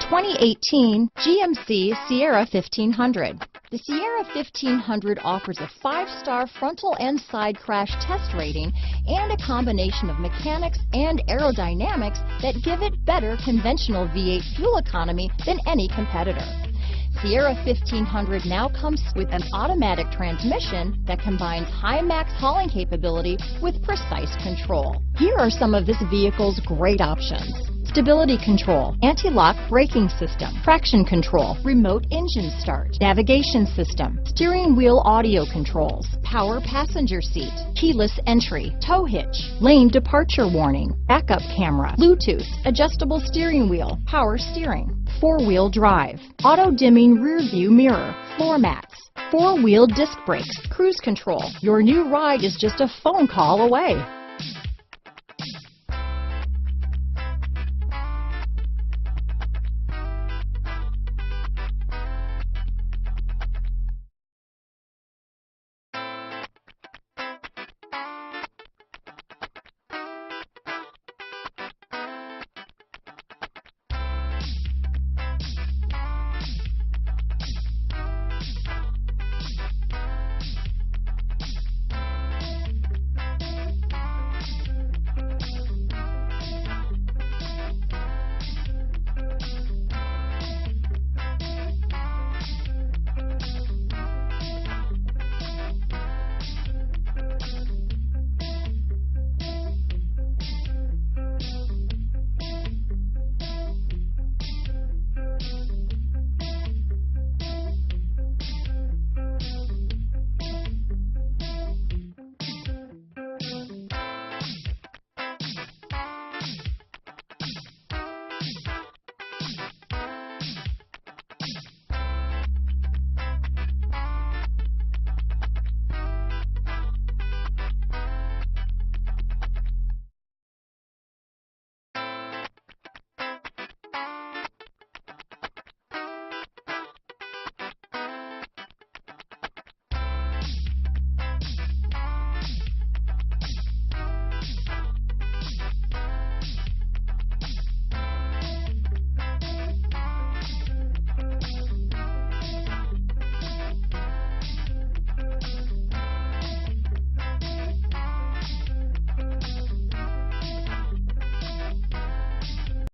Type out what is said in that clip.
2018 GMC Sierra 1500. The Sierra 1500 offers a 5-star frontal and side crash test rating and a combination of mechanics and aerodynamics that give it better conventional V8 fuel economy than any competitor. Sierra 1500 now comes with an automatic transmission that combines high max hauling capability with precise control. Here are some of this vehicle's great options: stability control, anti-lock braking system, traction control, remote engine start, navigation system, steering wheel audio controls, power passenger seat, keyless entry, tow hitch, lane departure warning, backup camera, Bluetooth, adjustable steering wheel, power steering, 4-wheel drive, auto-dimming rear view mirror, floor mats, 4-wheel disc brakes, cruise control. Your new ride is just a phone call away.